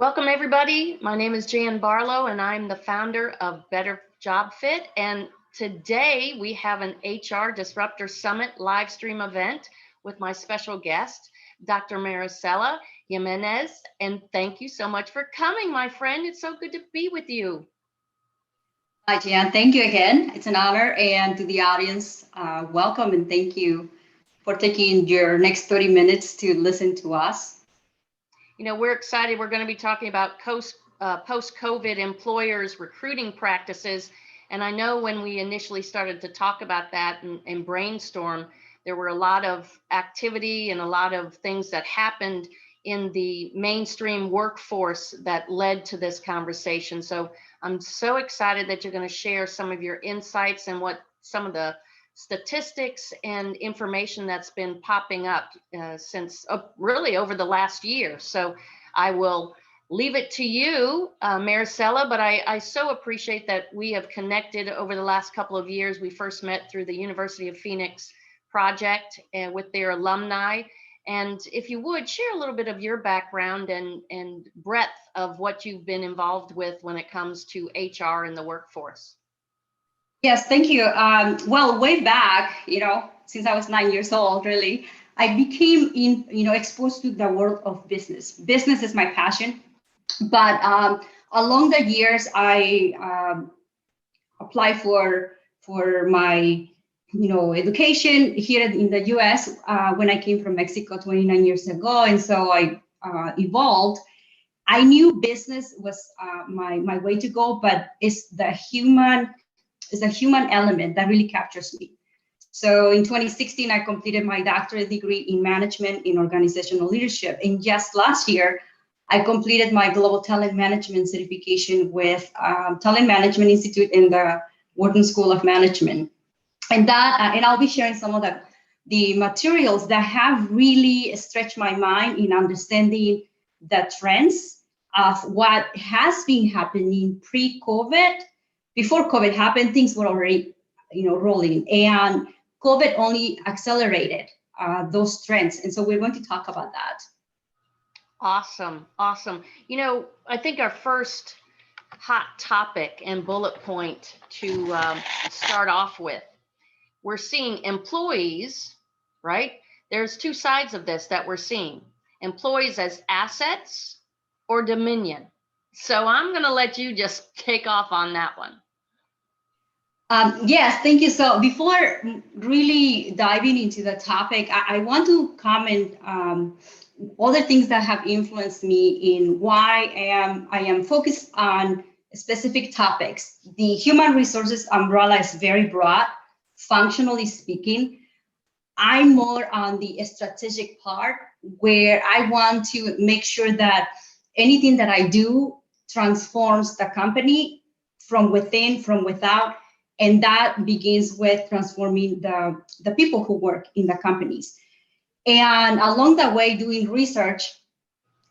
Welcome, everybody. My name is Jan Barlow, and I'm the founder of Better Job Fit. And today we have an HR Disruptor Summit live stream event with my special guest, Dr. Marisela Jimenez. And thank you so much for coming, my friend. It's so good to be with you. Hi, Jan. Thank you again. It's an honor. And to the audience, welcome and thank you for taking your next 30 minutes to listen to us. You know, we're excited. We're going to be talking about post-COVID employers' recruiting practices. And I know when we initially started to talk about that and brainstorm, there were a lot of activity and a lot of things that happened in the mainstream workforce that led to this conversation. So I'm so excited that you're going to share some of your insights and what some of the statistics and information that's been popping up since really over the last year. So I will leave it to you, Marisela, but I so appreciate that we have connected over the last couple of years. We first met through the University of Phoenix project with their alumni. And if you would, share a little bit of your background and breadth of what you've been involved with when it comes to HR in the workforce. Yes, thank you. Well, way back, since I was 9 years old, really, I became exposed to the world of business. Business is my passion, but along the years, I applied for my education here in the U.S. When I came from Mexico 29 years ago, and so I evolved. I knew business was my way to go, but it's the human element that really captures me. So in 2016, I completed my doctorate degree in management in organizational leadership. And just last year, I completed my global talent management certification with Talent Management Institute in the Wharton School of Management. And I'll be sharing some of the materials that have really stretched my mind in understanding the trends of what has been happening pre-COVID. Before COVID happened, things were already, rolling, and COVID only accelerated those trends. And so we're going to talk about that. Awesome. I think our first hot topic and bullet point to start off with, we're seeing employees, right? There's two sides of this that we're seeing. Employees as assets or dominion. So I'm going to let you just take off on that one. Yes, thank you. So before really diving into the topic, I want to comment other things that have influenced me in why I am focused on specific topics. The human resources umbrella is very broad, functionally speaking. I'm more on the strategic part where I want to make sure that anything that I do transforms the company from within, from without. And that begins with transforming the people who work in the companies. And along the way, doing research,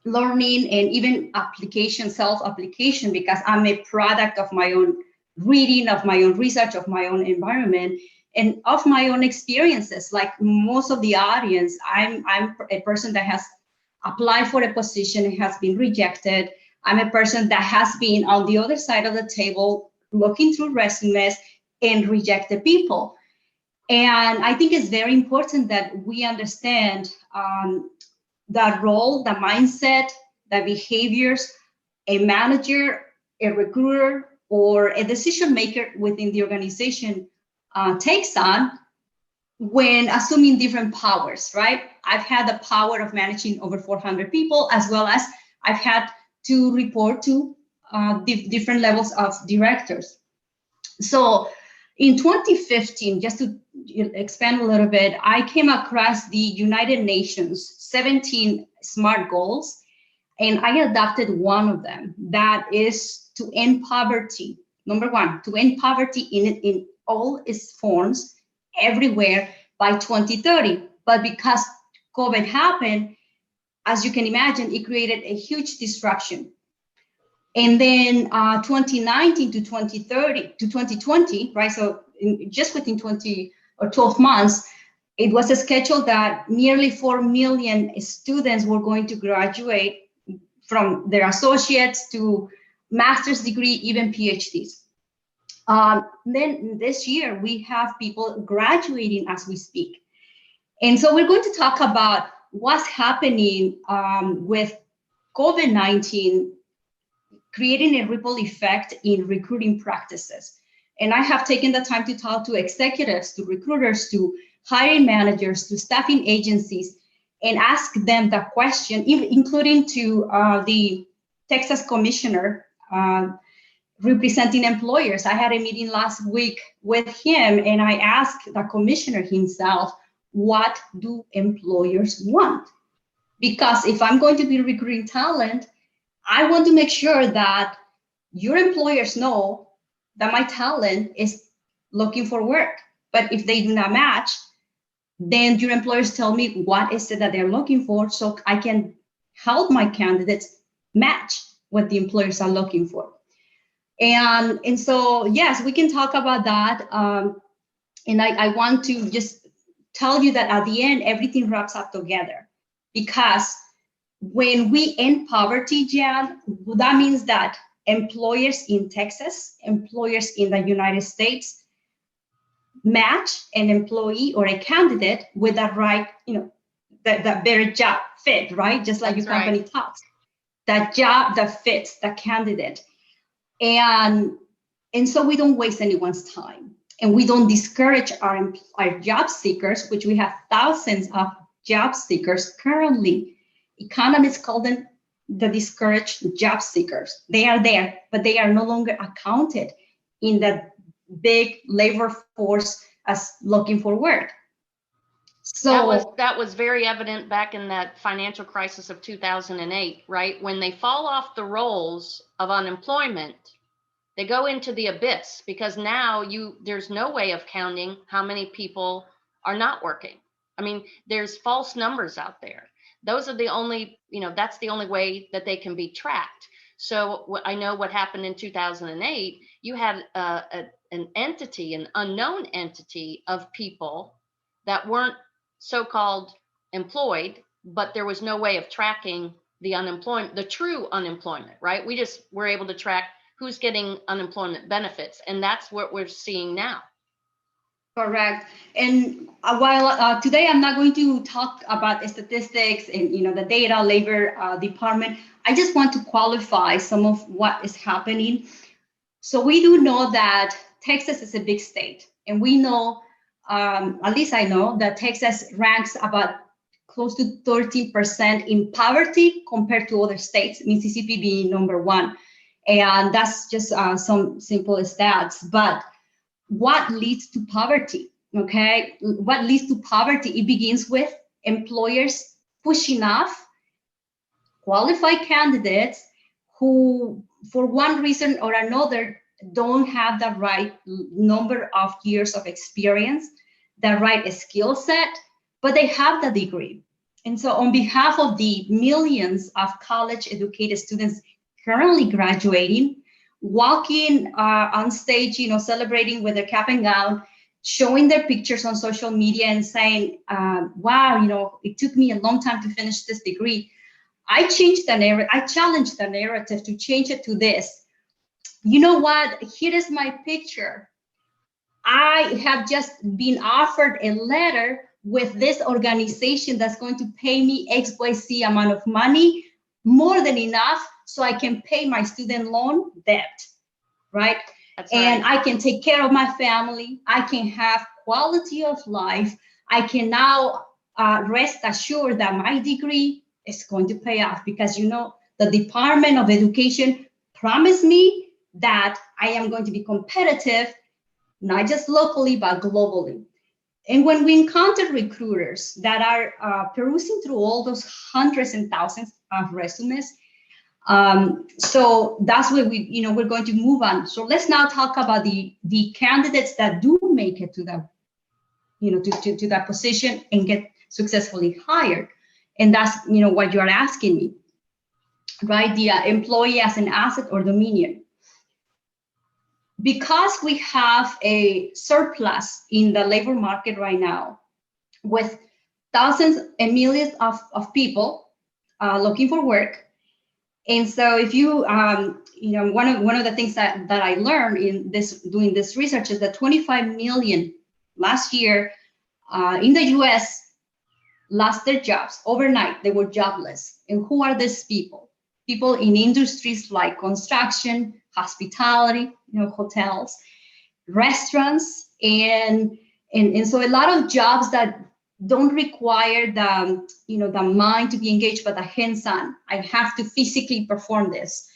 learning, and even self-application, because I'm a product of my own reading, of my own research, of my own environment, and of my own experiences. Like most of the audience, I'm a person that has applied for a position and has been rejected. I'm a person that has been on the other side of the table, looking through resumes and rejected people. And I think it's very important that we understand that role, the mindset, the behaviors a manager, a recruiter, or a decision maker within the organization takes on when assuming different powers, right? I've had the power of managing over 400 people, as well as I've had to report to different levels of directors. So in 2015, just to expand a little bit, I came across the United Nations 17 SMART goals, and I adopted one of them. That is to end poverty. Number one, to end poverty in all its forms, everywhere by 2030. But because COVID happened, as you can imagine, it created a huge disruption. And then 2019 to 2030 to 2020, right? So just within 20 or 12 months, it was a schedule that nearly 4 million students were going to graduate from their associates to master's degree, even PhDs. Then this year, we have people graduating as we speak. And so we're going to talk about what's happening with COVID-19 creating a ripple effect in recruiting practices. And I have taken the time to talk to executives, to recruiters, to hiring managers, to staffing agencies, and ask them the question, including to the Texas commissioner representing employers. I had a meeting last week with him, and I asked the commissioner himself, what do employers want? Because if I'm going to be recruiting talent, I want to make sure that your employers know that my talent is looking for work. But if they do not match, then your employers tell me what is it that they're looking for, so I can help my candidates match what the employers are looking for. And so, yes, we can talk about that. And I want to just tell you that at the end, everything wraps up together. Because when we end poverty, Jan, that means that employers in Texas, employers in the United States, match an employee or a candidate with the right, the better job fit, right? Just like your company talks. That job that fits the candidate. And so we don't waste anyone's time. And we don't discourage our job seekers, which we have thousands of job seekers currently. Economists call them the discouraged job seekers. They are there, but they are no longer accounted in the big labor force as looking for work. So that was very evident back in that financial crisis of 2008, right? When they fall off the rolls of unemployment, they go into the abyss, because now there's no way of counting how many people are not working. I mean, there's false numbers out there. Those are the only, that's the only way that they can be tracked. So I know what happened in 2008, you had an entity, an unknown entity of people that weren't so-called employed, but there was no way of tracking the unemployment, the true unemployment, right? We just were able to track who's getting unemployment benefits. And that's what we're seeing now. Correct. And while today I'm not going to talk about the statistics and the data labor department, I just want to qualify some of what is happening. So we do know that Texas is a big state, and we know, at least I know, that Texas ranks about close to 13% in poverty compared to other states, Mississippi being number one. And that's just some simple stats. But what leads to poverty? Okay, what leads to poverty? It begins with employers pushing off qualified candidates who, for one reason or another, don't have the right number of years of experience, the right skill set, but they have the degree. And so on behalf of the millions of college-educated students currently graduating, walking on stage, celebrating with their cap and gown, showing their pictures on social media and saying, wow, it took me a long time to finish this degree. I changed the narrative. I challenged the narrative to change it to this. You know what? Here is my picture. I have just been offered a letter with this organization that's going to pay me XYZ amount of money, more than enough, so I can pay my student loan debt, right? And I can take care of my family. I can have quality of life. I can now rest assured that my degree is going to pay off, because the Department of Education promised me that I am going to be competitive, not just locally, but globally. And when we encounter recruiters that are perusing through all those hundreds and thousands of resumes, so that's where we're going to move on. So let's now talk about the candidates that do make it to the, to that position and get successfully hired. And that's, what you're asking me, right? The employee as an asset or dominion. Because we have a surplus in the labor market right now, with thousands and millions of people looking for work, And so if you, one of the things that I learned in doing this research is that 25 million last year in the US lost their jobs overnight. They were jobless. And who are these people? People in industries like construction, hospitality, hotels, restaurants, and so a lot of jobs that don't require the mind to be engaged, but the hands-on. I have to physically perform this.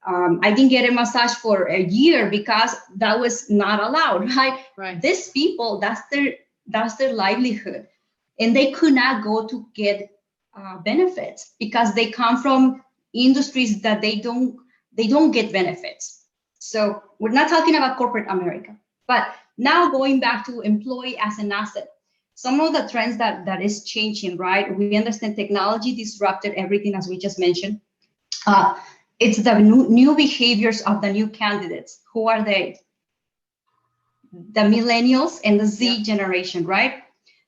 I didn't get a massage for a year because that was not allowed, right? Right. These people, that's their livelihood, and they could not go to get benefits because they come from industries that they don't get benefits. So we're not talking about corporate America, but now going back to employee as an asset. Some of the trends that is changing, right? We understand technology disrupted everything, as we just mentioned. It's the new behaviors of the new candidates. Who are they? The millennials and the Z generation, right?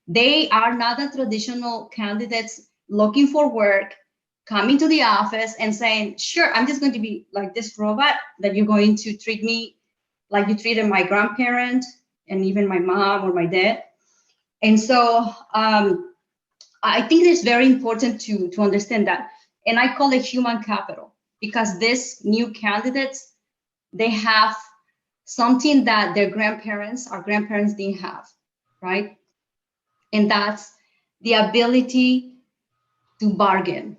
They are not the traditional candidates looking for work, coming to the office and saying, sure, I'm just going to be like this robot that you're going to treat me like you treated my grandparent and even my mom or my dad. And so I think it's very important to understand that. And I call it human capital because these new candidates, they have something that our grandparents didn't have, right? And that's the ability to bargain.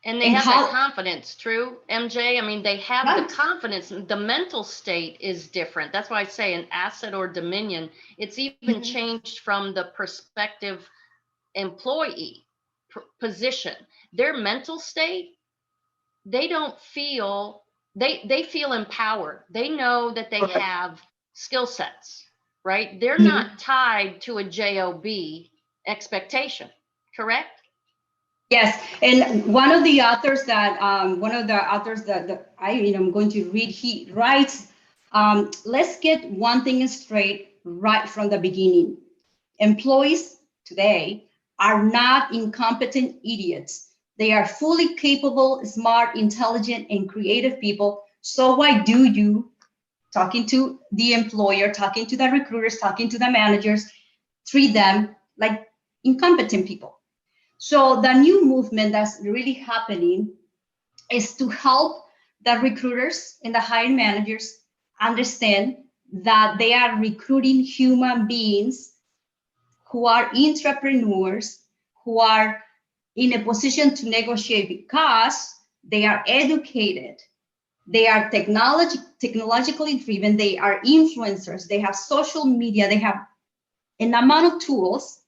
And they have that confidence, true, MJ? I mean, they have the confidence. The mental state is different. That's why I say an asset or dominion. It's even changed from the perspective employee position. Their mental state, they don't feel, they feel empowered. They know that they have skill sets, right? They're not tied to a job expectation, correct? Yes, and one of the authors that I'm going to read, he writes, let's get one thing straight right from the beginning. Employees today are not incompetent idiots. They are fully capable, smart, intelligent, and creative people. So why do you, talking to the employer, talking to the recruiters, talking to the managers, treat them like incompetent people? So the new movement that's really happening is to help the recruiters and the hiring managers understand that they are recruiting human beings who are entrepreneurs, who are in a position to negotiate because they are educated, they are technologically driven, they are influencers, they have social media, they have an amount of tools,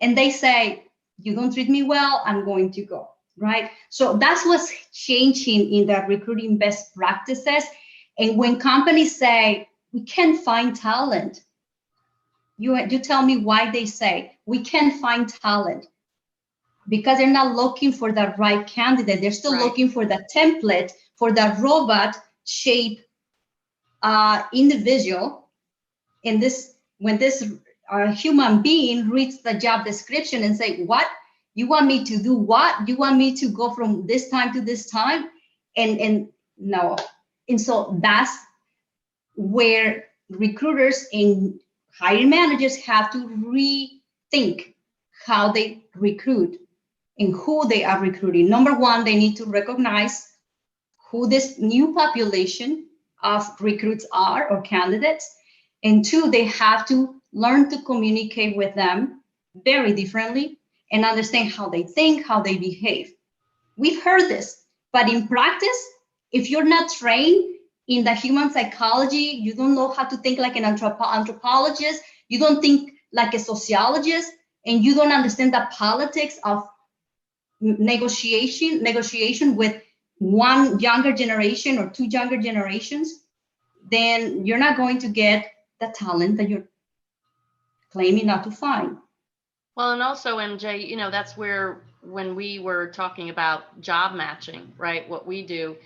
and they say, you don't treat me well, I'm going to go, right? So that's what's changing in the recruiting best practices. And when companies say, we can't find talent, you tell me why they say, we can't find talent. Because they're not looking for the right candidate. They're still looking for the template, for the robot shape individual. And when this human being reads the job description and say, what? You want me to do what? You want me to go from this time to this time? And no. And so that's where recruiters and hiring managers have to rethink how they recruit and who they are recruiting. Number one, they need to recognize who this new population of recruits are or candidates. And two, they have to learn to communicate with them very differently and understand how they think, how they behave. We've heard this, but in practice, if you're not trained in the human psychology, you don't know how to think like an anthropologist, you don't think like a sociologist, and you don't understand the politics of negotiation with one younger generation or two younger generations, then you're not going to get the talent that you're claiming not to find. Well, and also, MJ, that's where when we were talking about job matching, right? What we do,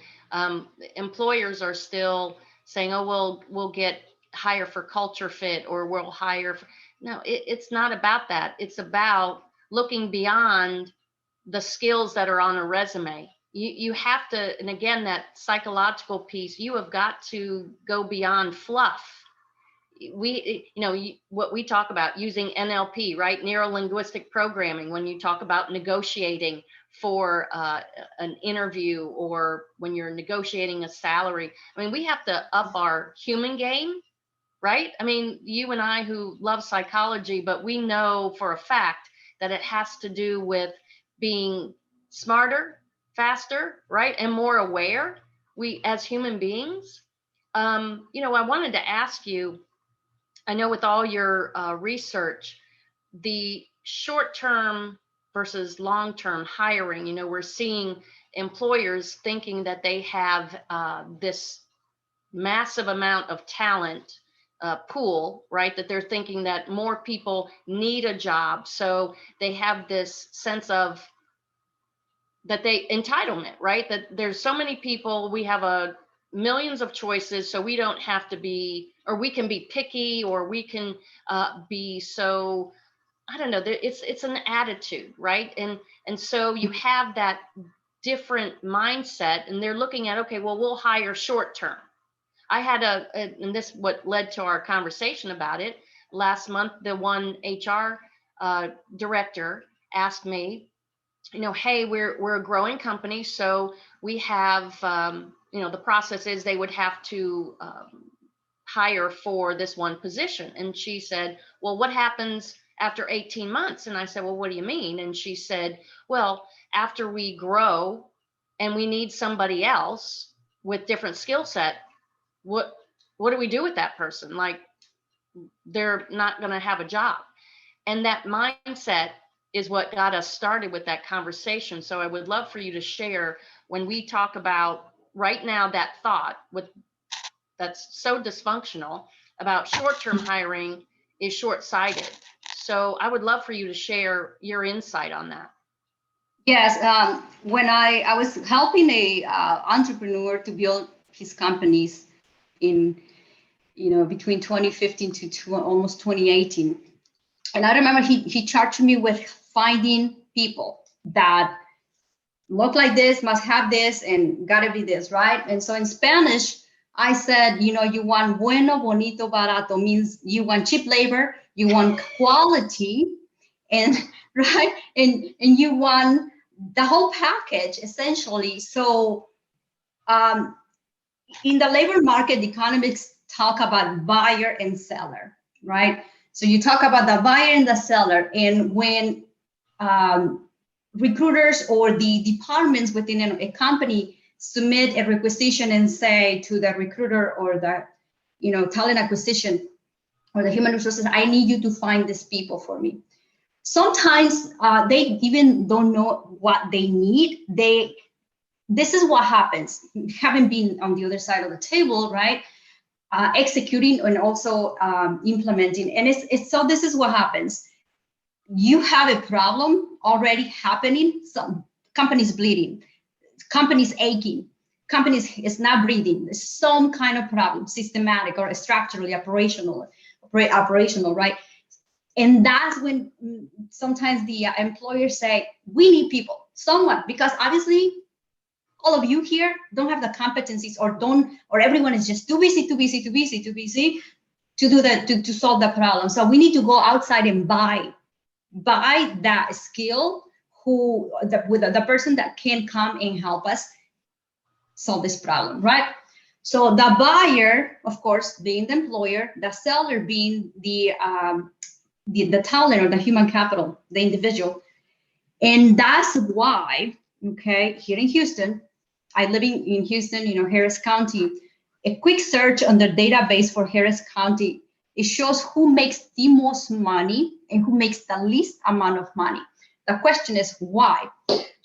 employers are still saying, oh, we'll get hire for culture fit, or we'll hire. No, it's not about that. It's about looking beyond the skills that are on a resume. you have to, and again, that psychological piece, you have got to go beyond fluff. What we talk about using NLP, right? Neuro-linguistic programming, when you talk about negotiating for an interview, or when you're negotiating a salary. I mean, we have to up our human game, right? I mean, you and I who love psychology, but we know for a fact that it has to do with being smarter, faster, right? And more aware, we as human beings. I wanted to ask you, I know with all your research, the short-term versus long-term hiring, we're seeing employers thinking that they have this massive amount of talent pool, right? That they're thinking that more people need a job. So they have this sense of that they entitlement, right? That there's so many people, we have millions of choices, so we don't have to be, or we can be picky, or we can be so, I don't know. It's an attitude, right? And so you have that different mindset, and they're looking at, okay, well, we'll hire short term. I had and this what led to our conversation about it last month. The one HR director asked me, hey, we're a growing company, so we have, the process is they would have to hire for this one position. And she said, well, what happens after 18 months? And I said, well, what do you mean? And she said, well, after we grow and we need somebody else with different skill set, what do we do with that person? Like, they're not going to have a job. And that mindset is what got us started with that conversation. So I would love for you to share, when we talk about right now, that thought that's so dysfunctional about short-term hiring is short-sighted. So I would love for you to share your insight on that. Yes, when I was helping a entrepreneur to build his companies in, between 2015 to almost 2018. And I remember he charged me with finding people that look like this, must have this, and gotta be this, right? And so in Spanish, I said, you want bueno, bonito, barato, means you want cheap labor, you want quality, and right, and you want the whole package essentially. So in the labor market, economists talk about buyer and seller, right? So you talk about the buyer and the seller, and when recruiters or the departments within a company submit a requisition and say to the recruiter or the talent acquisition or the human resources, I need you to find these people for me. Sometimes they even don't know what they need. This is what happens, having been on the other side of the table, right? Executing and also implementing. And so this is what happens. You have a problem already happening. Some companies bleeding, companies aching, companies is not breathing. There's some kind of problem, systematic or structurally operational, right? And that's when sometimes the employers say, we need people, someone, because obviously all of you here don't have the competencies, or everyone is just too busy to do that, to solve the problem. So we need to go outside and buy that skill, with the person that can come and help us solve this problem, right? So the buyer, of course, being the employer, the seller being the talent or the human capital, the individual. And that's why, okay, here in Houston, I live in Houston, Harris County, a quick search on the database for Harris County, it shows who makes the most money and who makes the least amount of money. The question is why,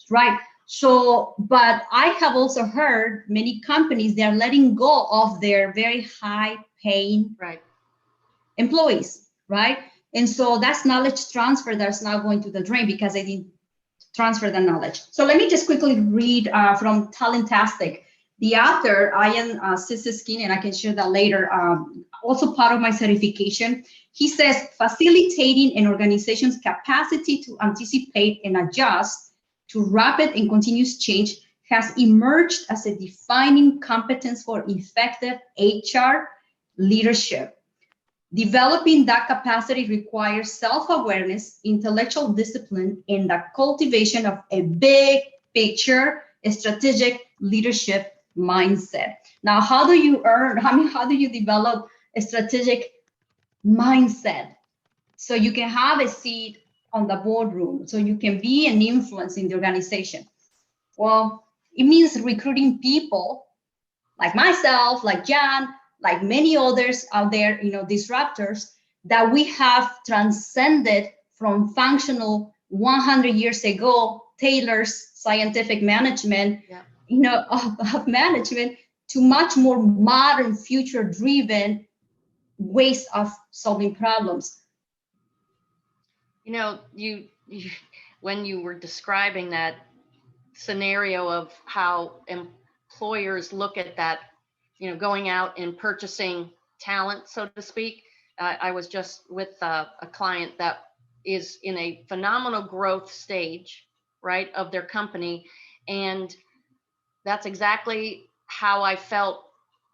right? So, but I have also heard many companies, they're letting go of their very high paying employees, right? And so that's knowledge transfer that's now going to the drain because they didn't transfer the knowledge. So let me just quickly read from Talentastic. The author, Ian Siskin, and I can share that later, also part of my certification. He says, facilitating an organization's capacity to anticipate and adjust to rapid and continuous change has emerged as a defining competence for effective HR leadership. Developing that capacity requires self-awareness, intellectual discipline, and the cultivation of a big picture, a strategic leadership mindset. Now, how do you develop a strategic mindset so you can have a seat on the boardroom, so you can be an influence in the organization? Well, it means recruiting people like myself, like Jan, like many others out there, disruptors, that we have transcended from functional 100 years ago, Taylor's scientific management, of management, to much more modern, future-driven ways of solving problems. You when you were describing that scenario of how employers look at that, going out and purchasing talent, so to speak. I was just with a client that is in a phenomenal growth stage, right, of their company. And that's exactly how I felt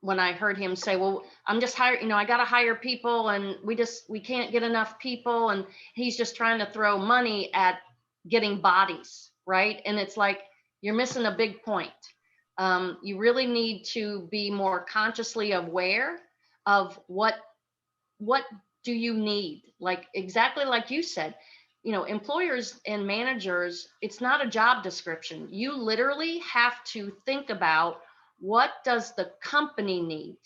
when I heard him say, well, I'm just hiring, I got to hire people and we can't get enough people. And he's just trying to throw money at getting bodies, right? And it's like, you're missing a big point. You really need to be more consciously aware of what do you need? Like, exactly like you said, employers and managers, it's not a job description. You literally have to think about, what does the company need,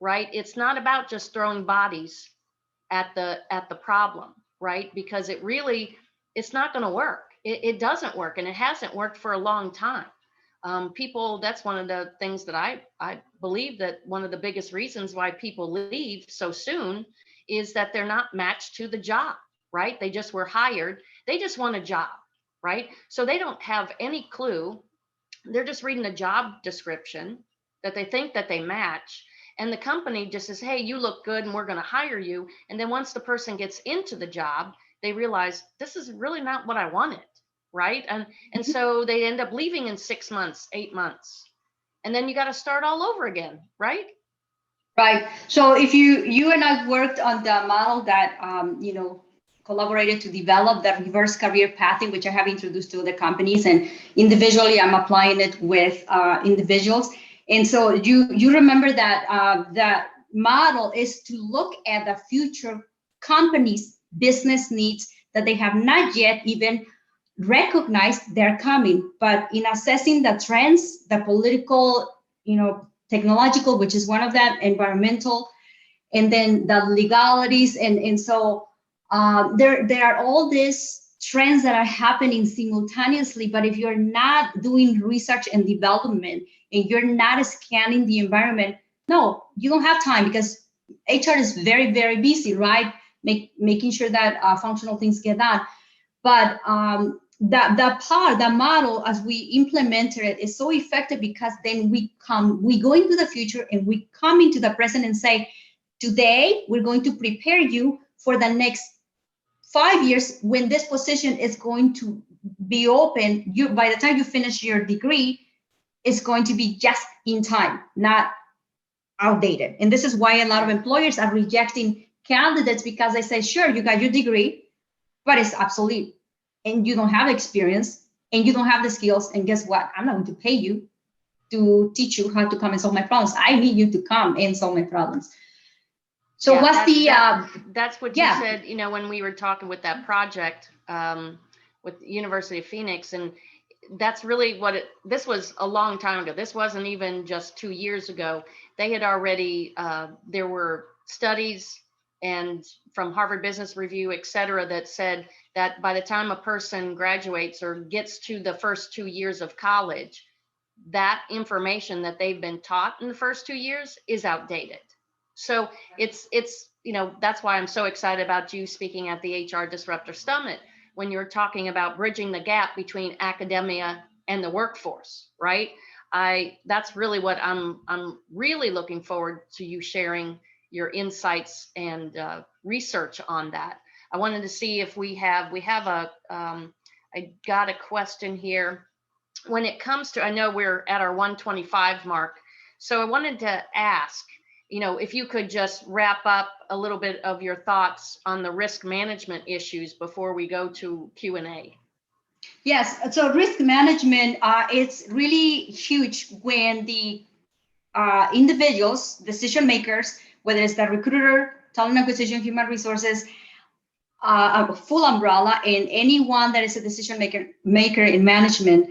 right? It's not about just throwing bodies at the problem, right? Because it's not going to work. It doesn't work, and it hasn't worked for a long time. People, that's one of the things that I believe, that one of the biggest reasons why people leave so soon is that they're not matched to the job, right? They just were hired. They just want a job, right? So they don't have any clue. They're just reading a job description that they think that they match. And the company just says, hey, you look good and we're going to hire you. And then once the person gets into the job, they realize this is really not what I wanted, right? And so they end up leaving in 6 months, 8 months. And then you got to start all over again, right? Right. So if you and I worked on the model that, collaborated to develop that reverse career pathing, which I have introduced to other companies, and individually I'm applying it with individuals. And so you remember that that model is to look at the future companies' business needs that they have not yet even recognized they're coming. But in assessing the trends, the political, technological, which is one of them, environmental, and then the legalities, and so there are all these trends that are happening simultaneously. But if you're not doing research and development, and you're not scanning the environment, no, you don't have time, because HR is very, very busy, right? Making sure that functional things get done. But the model, as we implemented it, is so effective, because then we go into the future and we come into the present and say, today we're going to prepare you for the next 5 years, when this position is going to be open. By the time you finish your degree, it's going to be just in time, not outdated. And this is why a lot of employers are rejecting candidates, because they say, sure, you got your degree, but it's obsolete, and you don't have experience, and you don't have the skills. And guess what? I'm not going to pay you to teach you how to come and solve my problems. I need you to come and solve my problems. So that's what you said, when we were talking with that project with the University of Phoenix. And that's really this was a long time ago. This wasn't even just 2 years ago. They had already, there were studies and from Harvard Business Review, et cetera, that said that by the time a person graduates or gets to the first 2 years of college, that information that they've been taught in the first 2 years is outdated. So it's that's why I'm so excited about you speaking at the HR Disruptor Summit, when you're talking about bridging the gap between academia and the workforce, right? That's really what I'm really looking forward to, you sharing your insights and research on that. I wanted to see if we have I got a question here. when it comes to, I know we're at our 125 mark, so I wanted to ask, if you could just wrap up a little bit of your thoughts on the risk management issues before we go to Q&A. Yes, so risk management, it's really huge when the individuals, decision makers, whether it's the recruiter, talent acquisition, human resources, a full umbrella, and anyone that is a decision maker in management.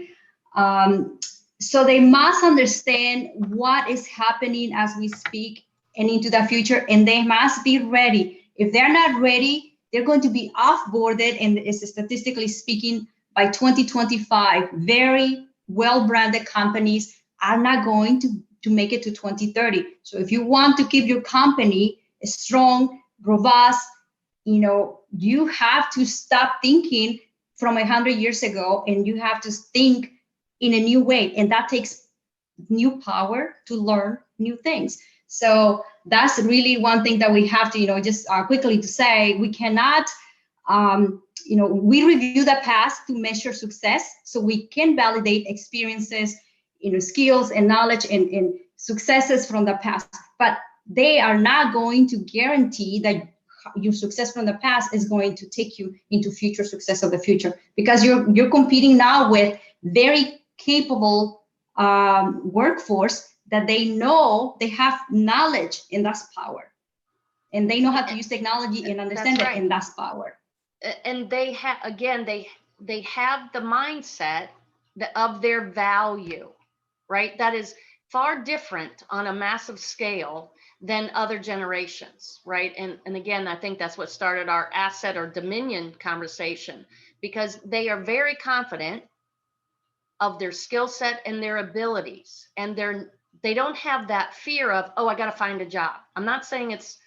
So they must understand what is happening as we speak and into the future, and they must be ready. If they're not ready, they're going to be off-boarded, and it's statistically speaking, by 2025, very well-branded companies are not going to make it to 2030. So if you want to keep your company strong, robust, you have to stop thinking from 100 years ago, and you have to think in a new way. And that takes new power to learn new things. So that's really one thing that we have to, just quickly to say, we cannot, we review the past to measure success, so we can validate experiences, skills and knowledge and successes from the past, but they are not going to guarantee that your success from the past is going to take you into future success of the future, because you're competing now with very capable workforce that they know they have knowledge, and that's power, and they know how to use technology and understand it, and that's power. And they have, again, they have the mindset of their value, right? That is far different on a massive scale than other generations, right? And again, I think that's what started our asset or dominion conversation, because they are very confident of their skill set and their abilities, and they don't have that fear of, oh, I got to find a job. I'm not saying it's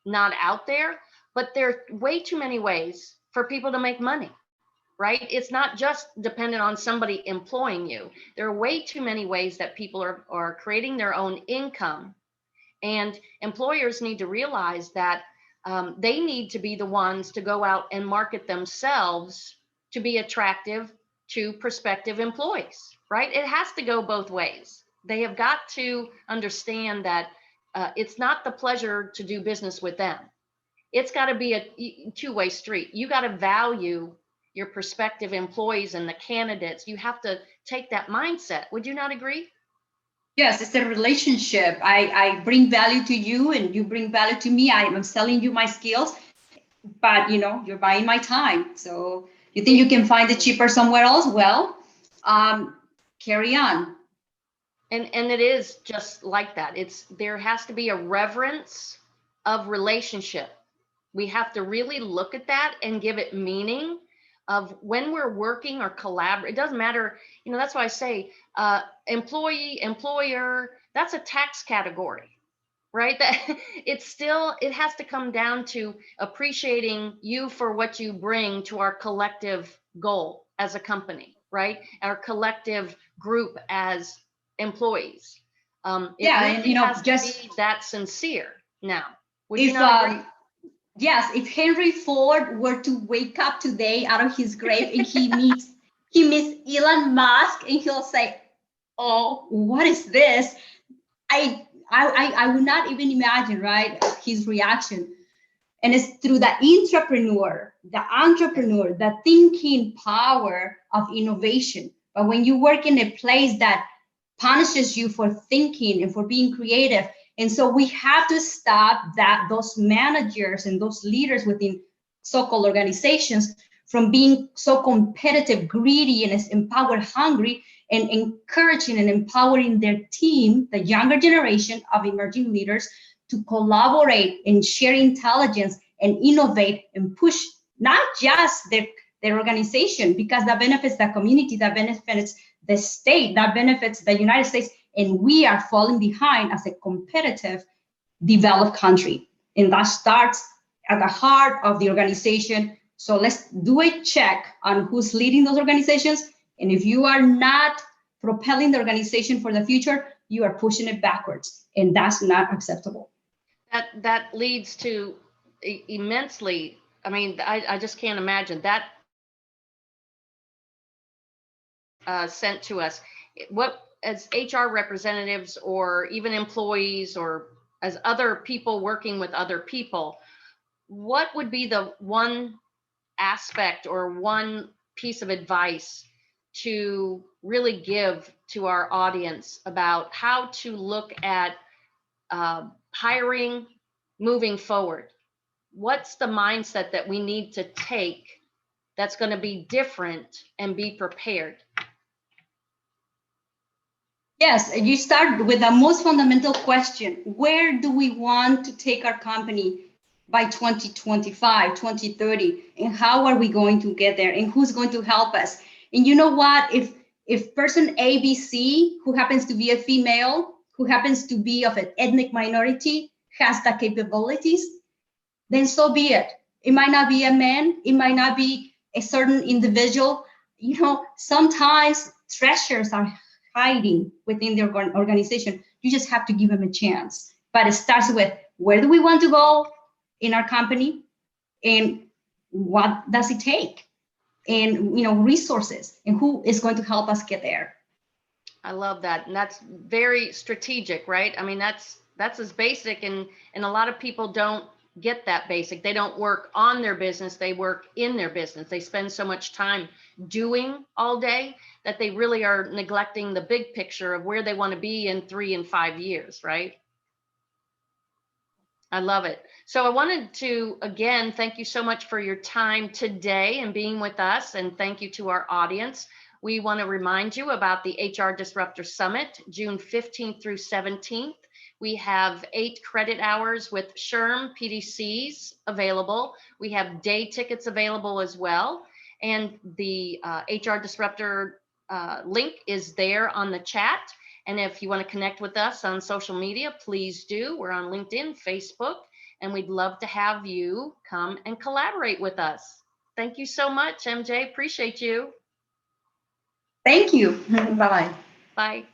not out there, but there are way too many ways for people to make money, right? It's not just dependent on somebody employing you. There are way too many ways that people are creating their own income. And employers need to realize that they need to be the ones to go out and market themselves to be attractive to prospective employees, right? It has to go both ways. They have got to understand that it's not the pleasure to do business with them. It's got to be a two-way street. You got to value your prospective employees and the candidates. You have to take that mindset. Would you not agree? Yes, it's a relationship. I bring value to you, and you bring value to me. I'm selling you my skills, but you're buying my time. So you think you can find it cheaper somewhere else? Well, carry on. And it is just like that. There has to be a reverence of relationship. We have to really look at that and give it meaning of when we're working or collaborate. It doesn't matter, that's why I say employee, employer, that's a tax category, right? That it has to come down to appreciating you for what you bring to our collective goal as a company, right? Our collective group as employees. It really has to be that sincere now. Would you not agree? Yes, if Henry Ford were to wake up today out of his grave and he meets Elon Musk, and he'll say, "Oh, what is this?" I would not even imagine, right, his reaction. And it's through the entrepreneur, the thinking power of innovation. But when you work in a place that punishes you for thinking and for being creative, and so we have to stop those managers and those leaders within so-called organizations from being so competitive, greedy, and empower hungry, and encouraging and empowering their team, the younger generation of emerging leaders, to collaborate and share intelligence and innovate and push not just their organization, because that benefits the community, that benefits the state, that benefits the United States, and we are falling behind as a competitive, developed country. And that starts at the heart of the organization. So let's do a check on who's leading those organizations. And if you are not propelling the organization for the future, you are pushing it backwards, and that's not acceptable. That leads to immensely, I mean, I just can't imagine that sent to us. What, as HR representatives or even employees or as other people working with other people, what would be the one aspect or one piece of advice to really give to our audience about how to look at hiring moving forward? What's the mindset that we need to take that's going to be different and be prepared? Yes, you start with the most fundamental question. Where do we want to take our company by 2025, 2030? And how are we going to get there? And who's going to help us? And you know what? If person ABC, who happens to be a female, who happens to be of an ethnic minority, has the capabilities, then so be it. It might not be a man, it might not be a certain individual. You know, sometimes treasures are hiding within their organization. You just have to give them a chance. But it starts with, where do we want to go in our company, and what does it take, and resources, and who is going to help us get there. I love that. And that's very strategic, right? I mean, that's as basic, and a lot of people don't get that basic. They don't work on their business, they work in their business. They spend so much time doing all day that they really are neglecting the big picture of where they want to be in 3 and 5 years, right? I love it. So I wanted to, again, thank you so much for your time today and being with us, and thank you to our audience. We want to remind you about the HR Disruptor Summit, June 15th through 17th. We have 8 credit hours with SHRM PDCs available. We have day tickets available as well. And the HR Disruptor link is there on the chat. And if you want to connect with us on social media, please do. We're on LinkedIn, Facebook, and we'd love to have you come and collaborate with us. Thank you so much, MJ. Appreciate you. Thank you. Bye-bye. Bye.